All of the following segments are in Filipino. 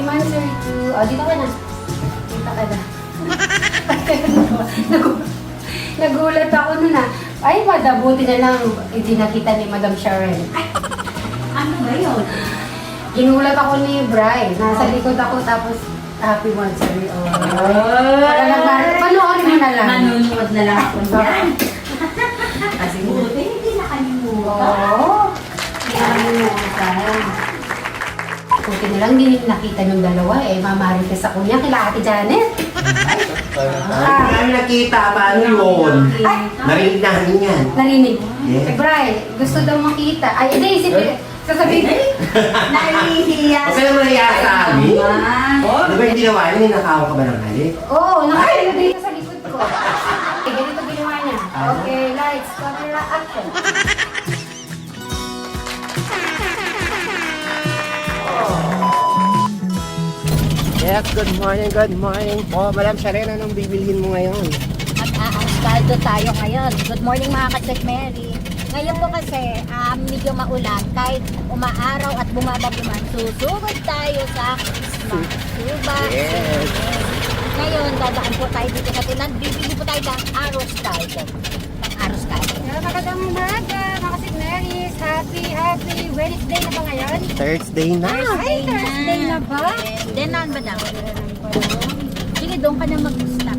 months or 2. O, dito ka na. Dito ka na. Nagulat ako nun ah. Ay, madabuti na lang. Hindi nakita ni Madam Sharon. Ano ba yun? Ginulat ako ni Bri. Nasa likod ako tapos happy monthsary. Oh. Panoorin mo na lang. Nanonood na lang ako niyan. Kasi Buti, hindi nakalimutan. Oo. Nakalimutan. Buti na lang din nakita ng dalawa eh. Mamarites ako niya kila Ate Janet. Ay, nakita ba yun? Narinig na rin yan. Narinig. Yeah. Eh, Bri, gusto daw makita. Ay, hindi. Sasabihin ko. Nahihiya. Huwag ka naman hiya sa amin. naman. Di ba yung ginawa niya? Ninakaw ka ba ng halik? Oo, nakakita dito sa likod ko. Okay, ganito ginawa niya. Okay, lights, camera, action. Yes, good morning po. Madam Sharon, anong bibilhin mo ngayon? At aaskaldo tayo ngayon. Good morning mga ka-St. Mary. Ngayon po kasi medyo maulan. Kahit umaaraw at bumabag naman, susugod tayo sa Suba. Yes. Ngayon, dadaan po tayo dito sa tinan. Bibili po tayo ng arroz caldo. Ng arroz caldo. Magandang umaga, mga St. Marys. Happy Wednesday na ba ngayon? Thursday na. Ay, Thursday na ba? Then, naan ba daw? Sige, doon ka na mag-stop.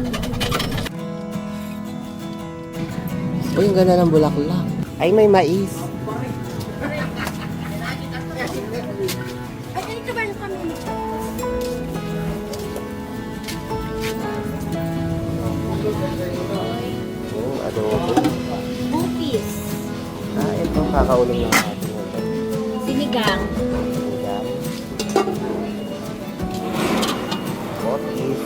Uy, ang ganda ng bulaklak. Ay, may mais. Ay, ganito ba yung kami? Adobo. Bupis. Ito, kakauling ng ating ito. Sinigang. Ayan. Botis.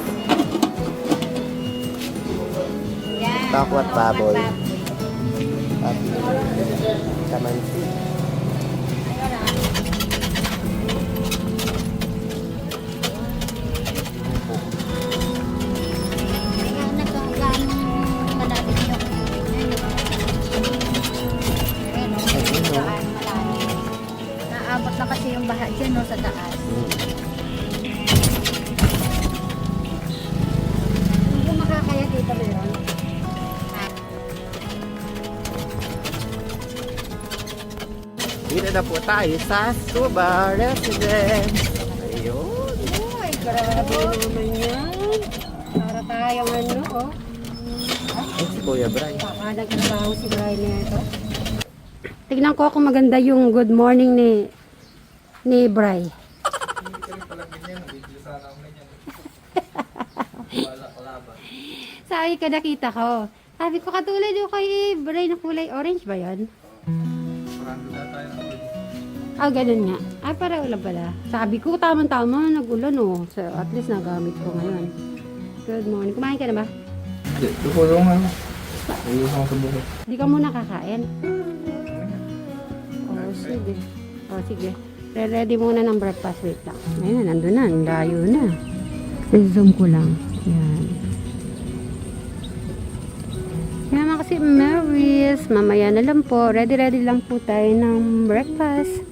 Yan. Takwat baboy. Takwat At kamansi. Kaya nagkagaan malapit yung naabot na kasi yung baha dyan no, sa taas. Hindi makakaya dito meron. Dito na po tayo sa Suba Residence. Ayun. Ay, grabe naman yan. Para tayong ano, oh. Ay, si Kuya Bray. Baka nagtrabaho si Brian nito. Tignan ko kung maganda yung good morning ni Bray. Sabi ka nakita ko. Sabi ko katulad yung kay Bray na kulay orange ba yan? Ah, ganun nga. Ah, para ulan pala. Sabi ko, tama-tama, nag-ulan oh. So, at least nagamit ko ngayon. Good morning. Kumain ka na ba? Ito po yung ano. Ayos ako sa buhay. Hindi ka muna kakain. Oh, sige. Oh, sige. Ready muna ng breakfast. Wait lang. Ayun, nandun na. Ang layo na. I-zoom ko lang. Yan. Yan mga kasi Marys. Mamaya na lang po. Ready lang po tayo ng breakfast.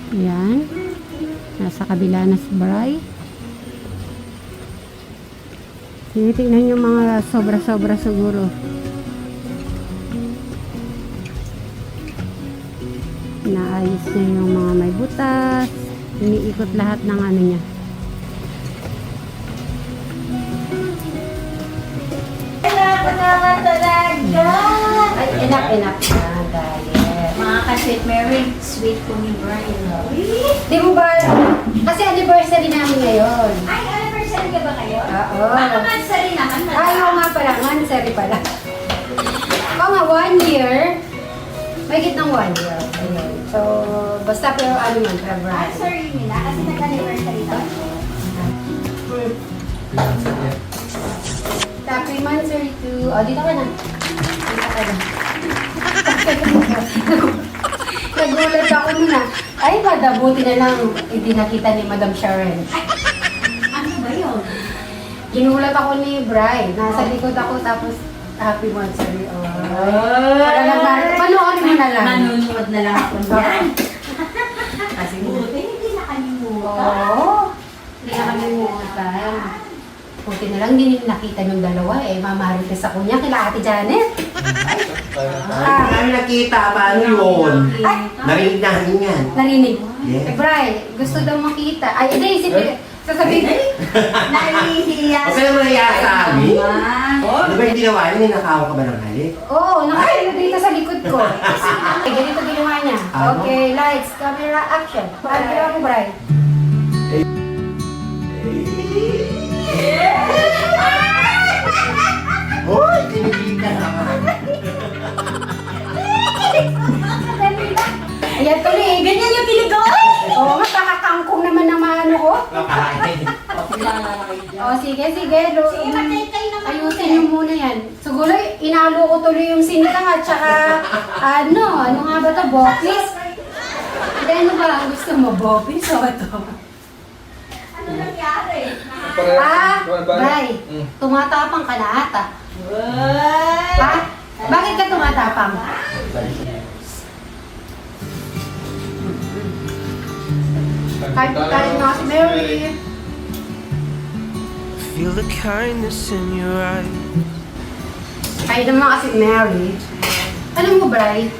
Yan. Nasa kabila na si Bray. Tinitingnan yung mga sobra-sobra siguro. Naayos niya yung mga may butas. Iniikot lahat ng ano niya. Kailangan naman talaga. Ay, enough na, diet. Mga ka-St. Mary, sweet po ni Brian. Di mo ba, kasi anniversary namin ngayon. Ay, anniversary ka ba kayo? Oo. Anniversary naman. Ay, oo nga pala, anniversary pala. Oo nga, 1 year. May ng 1 year. Ayun. So, basta pero ano man, February. Anniversary nila kasi nag-anniversary tayo. Happy monthsary to... Oh, dito ka na. Dito ka na. Nagulat ako nun ah. Ay, madabuti na lang. Hindi nakita ni Madam Sharon. Ano ba yun? Ginulat ako ni Bri. Nasa likod ako tapos happy monthsary. Oh. Panoorin mo na lang. Manunood na lang ako niyan. Kasi Buti, hindi nakalimutan. Oo. Buti na lang hindi nakita yung dalawa eh. Mamarites ako niya kila Ate Janet. Hindi namin nakita. Paano yun? Narinig namin yan. Narinig. Yes. Eh, Bri, gusto daw makita. Ay, hindi, sasabihin. Nahihiya Huwag ka naman naiya sa amin. Ah. Ano ba yung ginawa niya? Ninakaw ka ba ng halik? Oo, nakakita dito sa likod ko. Okay, ganito ginawa niya. Okay, lights, camera, action. Ano ginawa mo, Bri? Hoy! Kinikilig ka naman. Ayan tuloy, ganyan yung piligo. Oo, mas nakakangkong naman ng maano ko. Makain. O, sige, sige. Sige, matay naman. Ayusin niyo muna yan. Siguro, inalo ko tuloy yung sinigang at saka, ano nga ba ito, bopis? Hindi, ano ba ang gusto mo, bopis o ito? Ano nangyari? Bray, tumatapang ka na ata. Ha? Bakit ka tumatapang? Kahit tayo nga si Mary. Feel the kindness in your eyes. Kahit naman kasi Mary. Alam mo, Bray,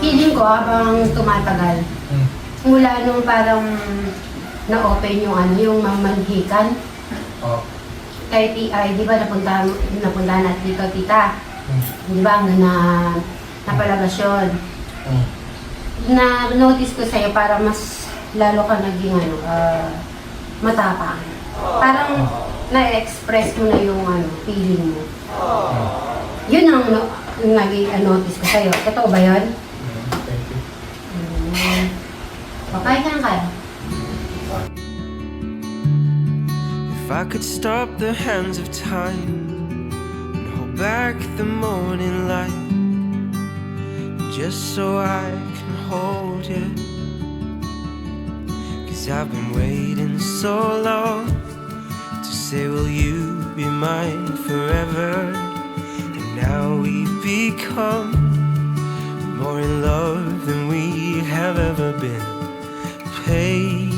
feeling ko habang tumatagal, mula nung parang na-open yung yung mamanhikan, kay TI, di ba napunta na dito, tita? Di ba hanggang napalabas yun? Na-notice ko sa'yo para mas lalo ka naging matapang. Parang na-express mo na yung feeling mo. Yun ang naging notice ko sa'yo. Totoo ba yun? Thank you. Okay ka na kaya? If I could stop the hands of time and hold back the morning light, just so I can hold you, 'cause I've been waiting so long to say, will you be mine forever? And now we've become more in love than we have ever been. Patiently,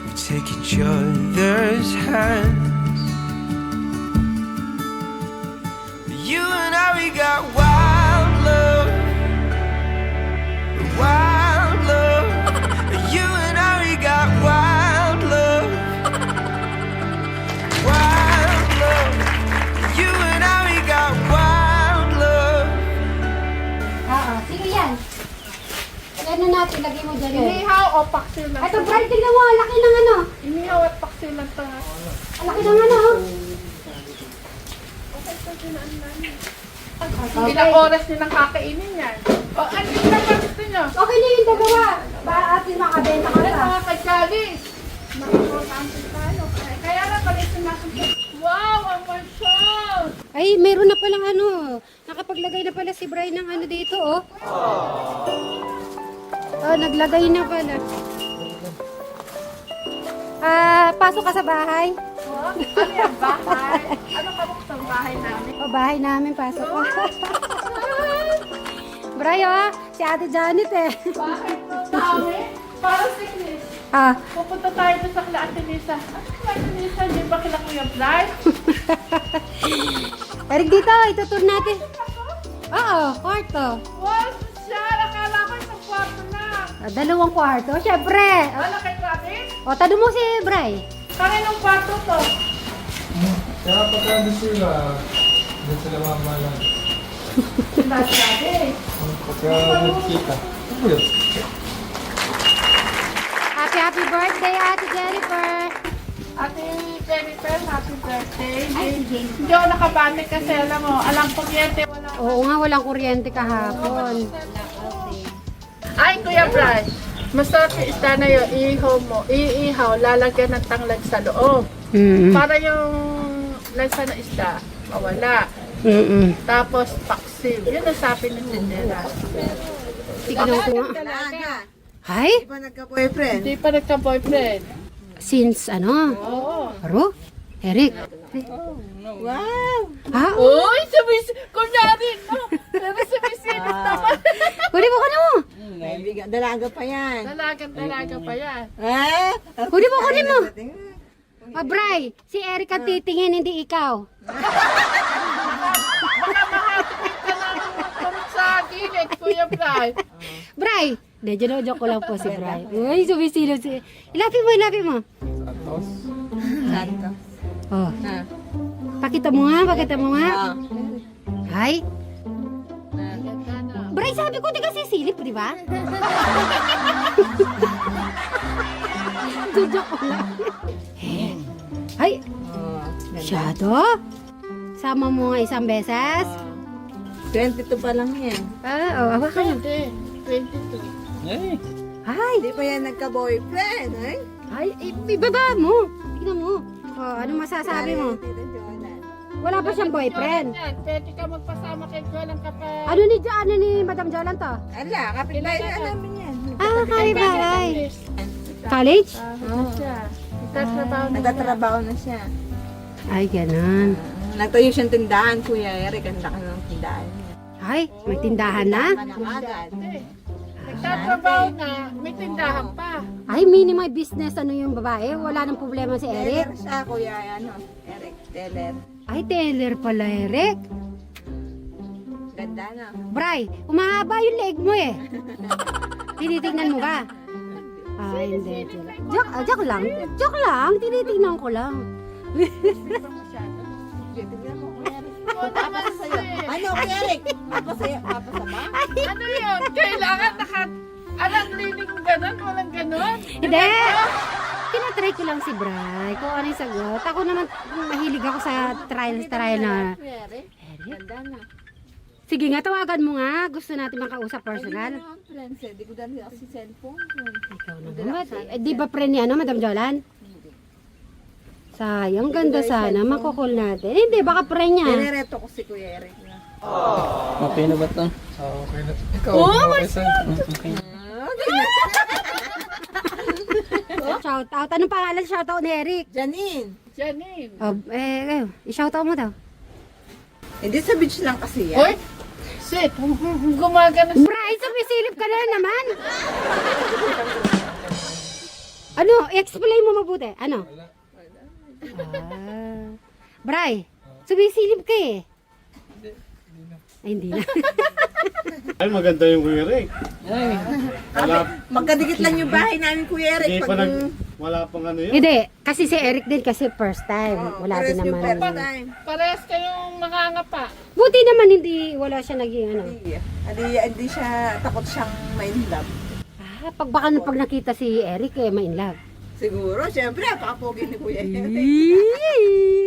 we take each other's hands. You and I, we got wild love, wild love. You and I, we got wild love, wild love. You and I, we got wild love. Oo. Sige yan. Ano natin, lagay mo dyan. Inihaw o paksiw lang. Ito, Brian, tignan mo. Laki ng ano. Inihaw at paksiw lang to. Laki ng ano. Ilang oras nilang kakainin yan. O ano yung naman gusto nyo? Okay na yung dalawa. Para atin makabenta ka Ay, sa. mga kajagis. Makakakampi tayo. Kaya lang pala sumasagot. Wow, ang masyal! Ay, meron na palang ano. Nakapaglagay na pala si Brian ng ano dito, oh. Oh, naglagay na pala. Pasok ka sa bahay. Oh, ano yung bahay? Ano kamuktang bahay namin? O, bahay namin, pasok ka. Bray, oh, si Ate Janet eh. Bakit po dami? Parang sickness. Pupunta tayo doon sa kila Ate Lisa. Ate Lisa, di ba kila Kuya Bly? Erik, dito, itutur natin. Oo, kwarto. Wow, social! Akala ko isang kwarto na. Dalawang kwarto, syempre. Ano kay Travis? O, tanong mo si Bray. Kaninong kwarto to? Kaya pagka doon sila mamalan. Sila Travis. Pagka nagkita. Ano yun? Happy birthday, Ate Jennifer. Ate Jennifer, happy birthday. Ay, sige. Hindi ako nakabate kasi alam mo, alam kuryente, wala. Oo nga, walang kuryente kahapon. Ay, Kuya Brad, masarap yung isda na yun, iihaw, lalagyan ng tanglad sa loob. Para yung lansa ng isda, mawala. Tapos, paksiw. Yun ang sabi ng tindera. Tignan ko nga. Hay? Hindi pa nagka-boyfriend. Since ano? Oo. Aro? Eric? Wow! Ha? Uy, kunyari, no? Pero sumisilip naman. Kunin mo ka na mo. Dalaga pa yan. Dalaga pa yan. Eh? Kunin mo, kunin mo. Bray, si Eric ang titingin, hindi ikaw. Sa gilid, Kuya Bray. Bray, de, joke ko lang po si Bray. Uy, sumisilot si... Ilapin mo, ilapin mo. Santos. Santo. Oh, Ah. pakita mo nga, pakita mo nga. Ah. Ay. Bray, sabi ko, di ka sisilip, di ba? Joke ko lang. Ay, Oh, shadow? Sama mo nga isang beses? 22 pa lang yan. Oo, hawakan mo. 22. Eh. Ay, Hindi pa yan nagka-boyfriend, eh? ay, ibaba mo. Tignan mo. Oh, ano masasabi mo? Tita Jonan. Wala pa siyang boyfriend. Yan, pwede ka magpasama kay Jolan kapag... Ano ni Madam Jolan to? Ala, kapitbahay na namin yan. Ah, kay College? Oo. Siya. Nagtatrabaho na siya. Nagtatrabaho na siya. Ay, ganun. Nagtayo siyang tindahan, Kuya Eric. Ang laki ng tindahan niya. Ay, may tindahan na? Manakagad. Nagtatrabaho na, may tindahan pa. Ay, minimum business. Ano yung babae? Wala nang problema si Teller Eric. siya, Kuya, Eric, teller. Ay, Taylor pala, Eric. Ganda na. Bray, umahaba yung leg mo eh. Tinitingnan mo ba? Ay, hindi. Joke lang. Joke lang. Tinitingnan ko lang. Tignan mo, Kuya Eric. Oo naman sa'yo. Ano, Kuya Eric? Mapasama? Ano yun? Kailangan alang liling ganon, walang ganon. Hindi. Tinatry ko lang si Bray. Kung ano yung sagot. Ako naman, mahilig ako sa trial na. Kuya Eric? Ganda na. Sige nga, tawagan mo nga. Gusto natin makausap personal. Ano ang friends eh? Di ko dahil kasi cellphone. Ikaw naman. Di ba friend niya, Madam Jolan? Sayang, ganda sana. Makukul natin. Hindi, baka friend niya. Pinereto ko si Kuya Eric na. Okay na ba ito? Okay na. Ikaw, okay sa... Okay. Shout out. Anong pangalan shout out ni Eric? Janine! Janine. I-shout out mo daw. Hindi sa beach lang kasi yan. Hoy! Sit! Gumagana siya. Bray, sumisilip ka na naman. Ano? Explain mo mabuti. Ano? Bray, sumisilip ka eh. Ay, hindi na. Ay, maganda yung Kuya Rick. Magkadikit lang yung bahay namin, Kuya Eric. Hindi pa wala pang ano yun. Hindi, kasi si Eric din kasi first time. Wala din Yung first naman. time. Parehas kayong mangangapa. Buti naman hindi, wala siya naging ano. Hindi siya, takot siyang ma-inlove. Pag nakita si Eric eh, ma-in love. Siguro, syempre, napakapogi ni Kuya Eric.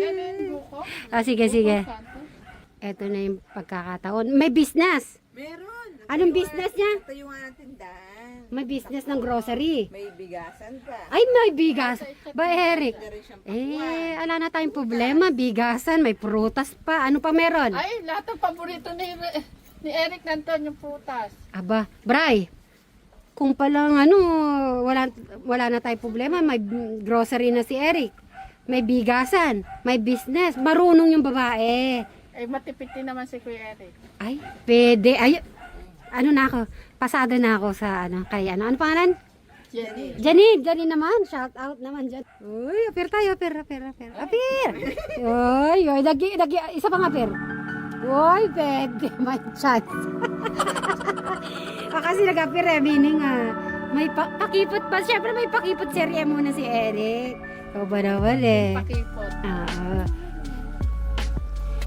Janine Buko. Sige. Ito na yung pagkakataon. May business. Meron. Anong business niya? Ito yung nga ng tindahan. May business ng grocery. May bigasan pa. Ay, may bigas. Ba, Eric? Meron siyang Ala na tayong problema. Bigasan, may prutas pa. Ano pa meron? Ay, lahat ng paborito ni Eric nanton yung prutas. Aba, Bray, kung palang wala na tayong problema, may grocery na si Eric. May bigasan, may business, marunong yung babae. Ay, matipid din naman si Kuya Eric. Ay, pwede. Ay, ano na ako, pasado na ako sa kay ano pangalan? Janine. Janine naman, shout out naman dyan. Uy, apir tayo, apir. Uy, lagi, isa pang apir. Uy, pwede, may chance. Kasi nag-apir meaning may pakipot pa. Siyempre may pakipot serye muna si Eric. Ikaw ba naman eh. Pakipot.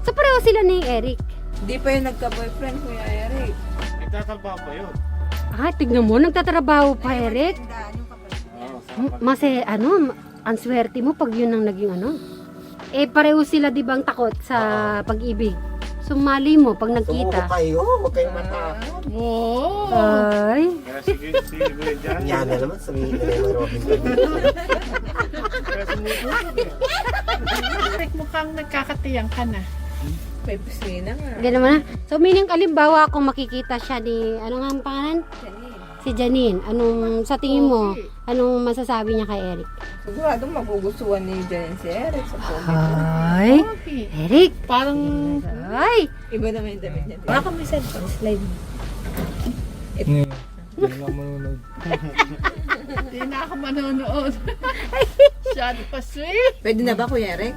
So pareho sila ni Eric. Hindi pa yung nagka-boyfriend, Kuya Eric. Nagtatrabaho pa yun. Tignan mo, nagtatrabaho pa Eric. Tindahan yung kapatid niya. Mas ang swerte mo pag yun ang naging pareho sila di bang takot sa pag-ibig. Sumali mo pag nagkita. kayo, huwag kayong matakot. Oo. Ay. Kaya sige Kuya Jan. Yan na naman, sabihin na yung Robin. Kaya sumusunod eh. Eric, mukhang nagkakatiyang ka na. May piscina nga. Ganun mo na. So meaning kalimbawa kung makikita siya ni, ano nga ang pangalan? Si Janine. Anong, sa tingin mo, anong masasabi niya kay Eric? Siguradong magugustuhan ni Janine si Eric sa pogi. Ay, Okay. Eric. Parang Ay. Iba naman yung damit niya. Baka may cellphone slide mo. Hindi lang manunod. Hindi na ako manonood. Masyado pa sweet. Pwede na ba, Kuya Eric?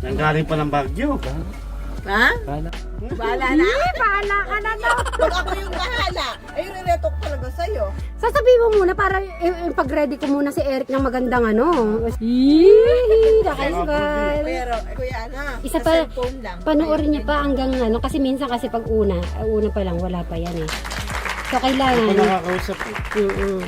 Nanggaling pa ng Baguio. Ha? Kala. Bahala na. Bahala ka na no. Pag ako yung bahala, ay rireto ko talaga sa'yo. Sasabihin mo muna para pag-ready ko muna si Eric ng magandang ano. Yee! Nakasbal. Kuya, ano? Isa sa pa, cellphone lang. panoorin niya pa hanggang ano. Kasi minsan kasi pag una pa lang wala pa yan eh. So kailangan. Ako nakakausap eh. Mm-mm.